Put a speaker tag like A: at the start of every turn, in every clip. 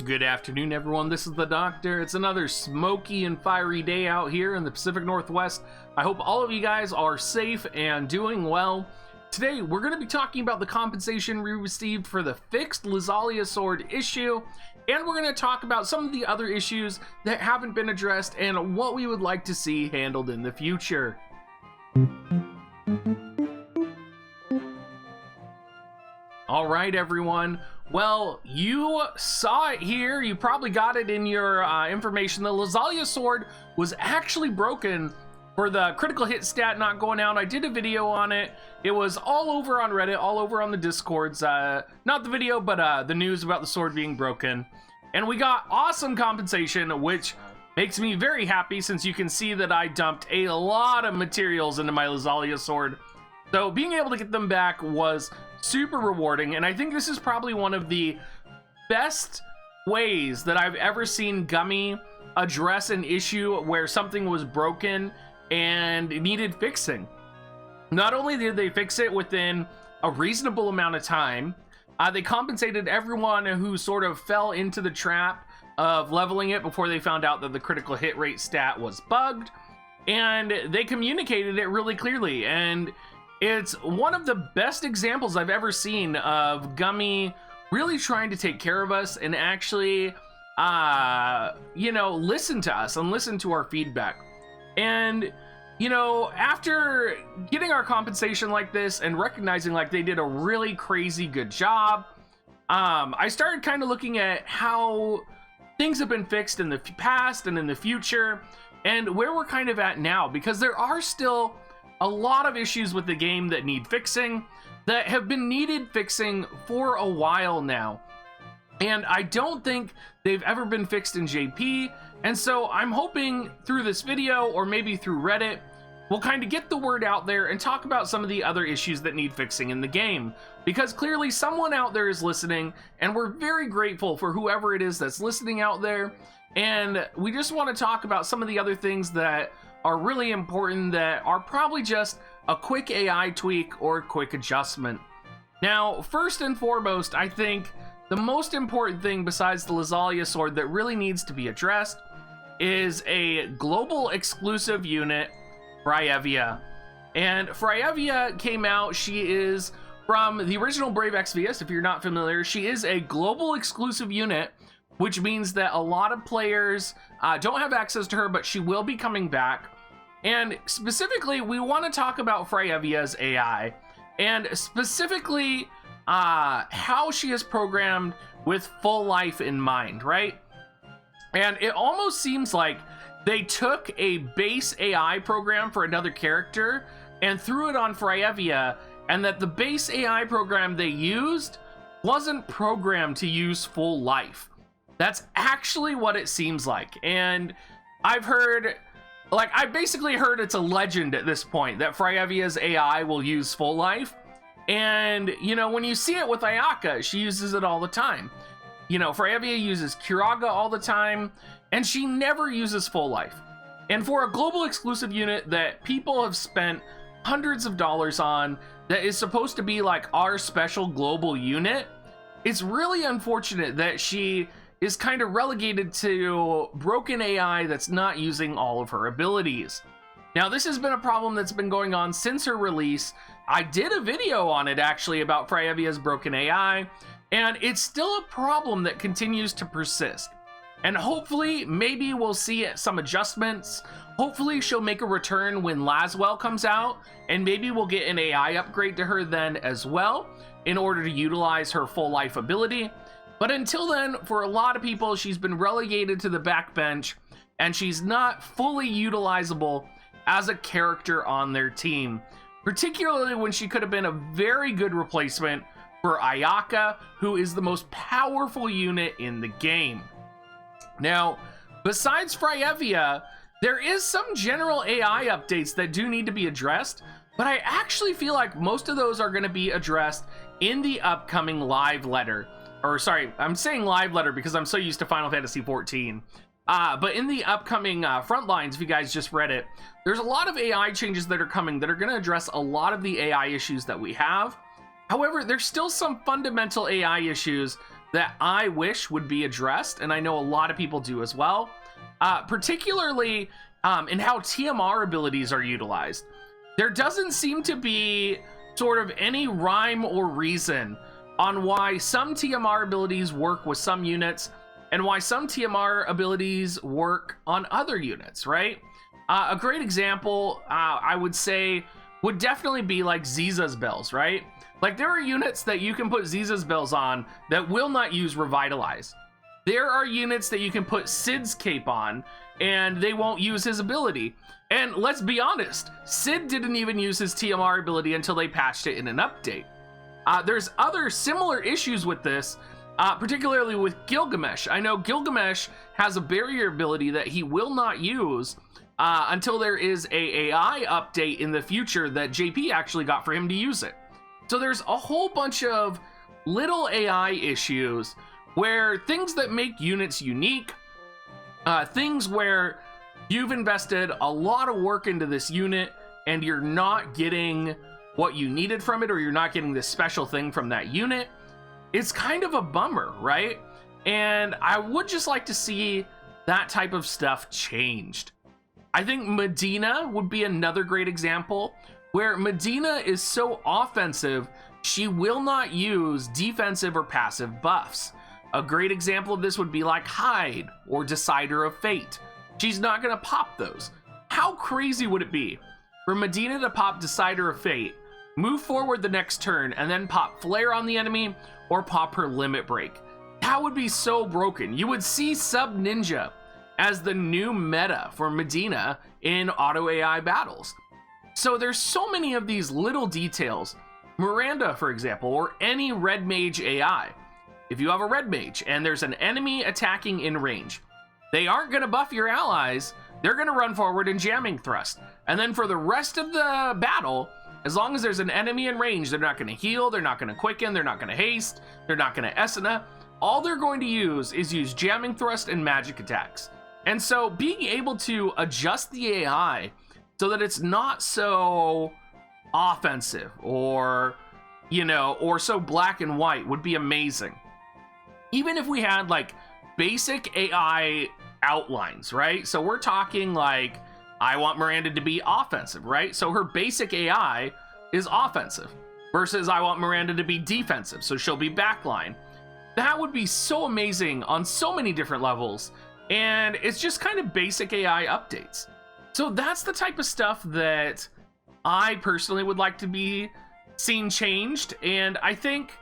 A: Good afternoon, everyone. This is the Doctor. It's another smoky and fiery day out here in the Pacific Northwest. I hope all of you guys are safe and doing well. Today, we're going to be talking about the compensation we received for the fixed Lesalia sword issue, and we're going to talk about some of the other issues that haven't been addressed and what we would like to see handled in the future. All right, everyone. Well, you saw it here. You probably got it in your information. The Lesalia sword was actually broken for the critical hit stat not going out. I did a video on it. It was all over on Reddit, all over on the Discords. Not the video, but the news about the sword being broken. And we got awesome compensation, which makes me very happy since you can see that I dumped a lot of materials into my Lesalia sword. So being able to get them back was super rewarding, and I think this is probably one of the best ways that I've ever seen Gummi address an issue where something was broken and needed fixing. Not only did they fix it within a reasonable amount of time, they compensated everyone who sort of fell into the trap of leveling it before they found out that the critical hit rate stat was bugged, and they communicated it really clearly. And it's one of the best examples I've ever seen of Gummi really trying to take care of us and actually, listen to us and listen to our feedback. And, after getting our compensation like this and recognizing like they did a really crazy good job, I started kind of looking at how things have been fixed in the past and in the future and where we're kind of at now, because there are still a lot of issues with the game that need fixing, that have been needed fixing for a while now. And I don't think they've ever been fixed in JP. And so I'm hoping through this video, or maybe through Reddit, we'll kind of get the word out there and talk about some of the other issues that need fixing in the game. Because clearly someone out there is listening, and we're very grateful for whoever it is that's listening out there. And we just want to talk about some of the other things that are really important that are probably just a quick AI tweak or quick adjustment. Now, first and foremost, I think the most important thing besides the Lesalia sword that really needs to be addressed is a global exclusive unit, Fryevia. And Fryevia came out. She is from the original Brave Exvius. If you're not familiar, she is a global exclusive unit, which means that a lot of players don't have access to her, but she will be coming back. And specifically, we want to talk about Fryevia's AI, and specifically how she is programmed with full life in mind, right? And it almost seems like they took a base AI program for another character and threw it on Fryevia, and that the base AI program they used wasn't programmed to use full life. That's actually what it seems like. And I've heard, I basically heard it's a legend at this point that Fryevia's AI will use full life. And, when you see it with Ayaka, she uses it all the time. Fryevia uses Kiraga all the time, and she never uses full life. And for a global exclusive unit that people have spent hundreds of dollars on, that is supposed to be like our special global unit, it's really unfortunate that she is kind of relegated to broken AI that's not using all of her abilities. Now, this has been a problem that's been going on since her release. I did a video on it actually about Fryevia's broken AI, and it's still a problem that continues to persist. And hopefully, maybe we'll see some adjustments. Hopefully, she'll make a return when Laswell comes out, and maybe we'll get an AI upgrade to her then as well, in order to utilize her full life ability. But until then, for a lot of people, she's been relegated to the backbench, and she's not fully utilizable as a character on their team, particularly when she could have been a very good replacement for Ayaka, who is the most powerful unit in the game. Now, besides Fryevia, there is some general AI updates that do need to be addressed, but I actually feel like most of those are going to be addressed in the upcoming live letter. Or sorry, I'm saying live letter because I'm so used to Final Fantasy XIV. But in the upcoming front lines, if you guys just read it, there's a lot of AI changes that are coming that are going to address a lot of the AI issues that we have. However, there's still some fundamental AI issues that I wish would be addressed, and I know a lot of people do as well, particularly in how TMR abilities are utilized. There doesn't seem to be sort of any rhyme or reason on why some TMR abilities work with some units and why some TMR abilities work on other units, right? A great example, I would say, would definitely be like Ziza's bells, right? Like, there are units that you can put Ziza's bells on that will not use Revitalize. There are units that you can put Sid's cape on and they won't use his ability. And let's be honest, Sid didn't even use his TMR ability until they patched it in an update. There's other similar issues with this, particularly with Gilgamesh. I know Gilgamesh has a barrier ability that he will not use until there is a AI update in the future that JP actually got for him to use it. So there's a whole bunch of little AI issues where things that make units unique, things where you've invested a lot of work into this unit and you're not getting what you needed from it, or you're not getting this special thing from that unit, it's kind of a bummer, right? And I would just like to see that type of stuff changed. I think Medina would be another great example where Medina is so offensive, she will not use defensive or passive buffs. A great example of this would be like Hyde or Decider of Fate. She's not gonna pop those. How crazy would it be for Medina to pop Decider of Fate, move forward the next turn, and then pop Flare on the enemy or pop her Limit Break? That would be so broken. You would see Sub Ninja as the new meta for Medina in auto AI battles. So there's so many of these little details. Miranda, for example, or any red mage AI. If you have a red mage and there's an enemy attacking in range, they aren't going to buff your allies. They're going to run forward and jamming thrust. And then for the rest of the battle, as long as there's an enemy in range, they're not going to heal, they're not going to quicken, they're not going to haste, they're not going to Esuna. All they're going to use is use jamming thrust and magic attacks. And so being able to adjust the AI so that it's not so offensive or, you know, or so black and white would be amazing. Even if we had like basic AI outlines, right? So we're talking like, I want Miranda to be offensive, right? So her basic AI is offensive versus I want Miranda to be defensive, so she'll be backline. That would be so amazing on so many different levels, and it's just kind of basic AI updates. So that's the type of stuff that I personally would like to be seen changed, and I think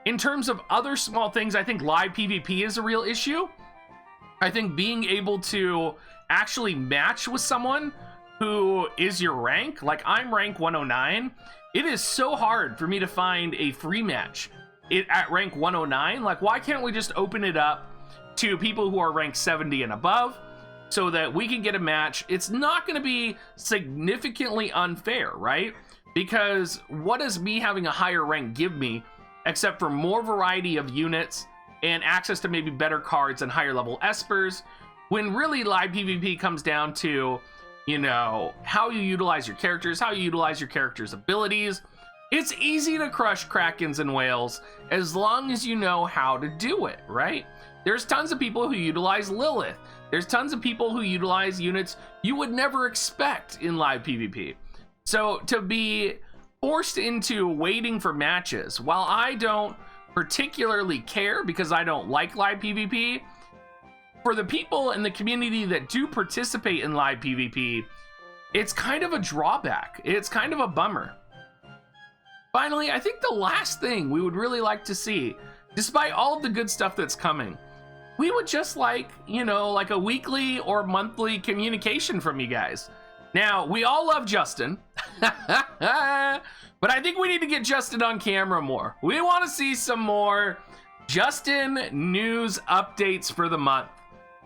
A: in terms of other small things, I think live PvP is a real issue. I think being able to actually match with someone who is your rank, like I'm rank 109, it is so hard for me to find a free match at rank 109. Like, why can't we just open it up to people who are rank 70 and above so that we can get a match? It's not going to be significantly unfair, right? Because what does me having a higher rank give me except for more variety of units and access to maybe better cards and higher level espers, when really live PvP comes down to, you know, how you utilize your characters, how you utilize your characters' abilities. It's easy to crush Krakens and whales as long as you know how to do it, right? There's tons of people who utilize Lilith. There's tons of people who utilize units you would never expect in live PvP. So to be forced into waiting for matches, while I don't particularly care because I don't like live PvP, for the people in the community that do participate in live PvP, it's kind of a drawback. It's kind of a bummer. Finally, I think the last thing we would really like to see, despite all of the good stuff that's coming, we would just like, you know, like a weekly or monthly communication from you guys. Now, we all love Justin, but I think we need to get Justin on camera more. We want to see some more Justin news updates for the month.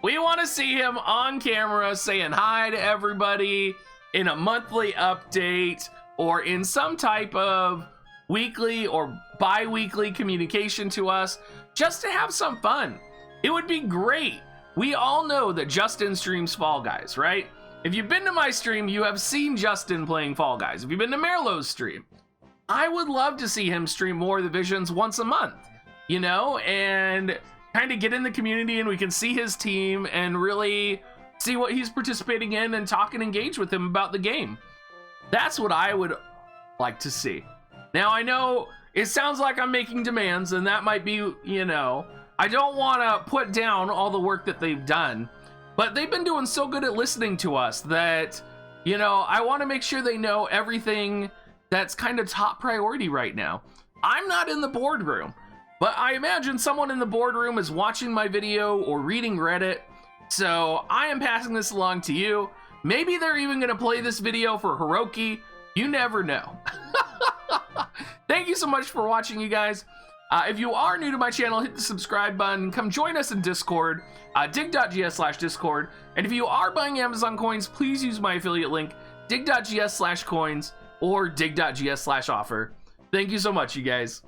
A: We want to see him on camera saying hi to everybody in a monthly update or in some type of weekly or bi-weekly communication to us, just to have some fun. It would be great. We all know that Justin streams Fall Guys, right? If you've been to my stream, you have seen Justin playing Fall Guys. If you've been to Merlot's stream, I would love to see him stream more of the Visions once a month. you know, and kind of get in the community and we can see his team and really see what he's participating in and talk and engage with him about the game. That's what I would like to see. Now, I know it sounds like I'm making demands, and that might be, you know, I don't want to put down all the work that they've done, but they've been doing so good at listening to us that, you know, I want to make sure they know everything that's kind of top priority right now. I'm not in the boardroom, but I imagine someone in the boardroom is watching my video or reading Reddit, so I am passing this along to you. Maybe they're even going to play this video for Hiroki. You never know. Thank you so much for watching, you guys. If you are new to my channel, hit the subscribe button. Come join us in Discord, dig.gs/discord. And if you are buying Amazon coins, please use my affiliate link, dig.gs/coins or dig.gs/offer. Thank you so much, you guys.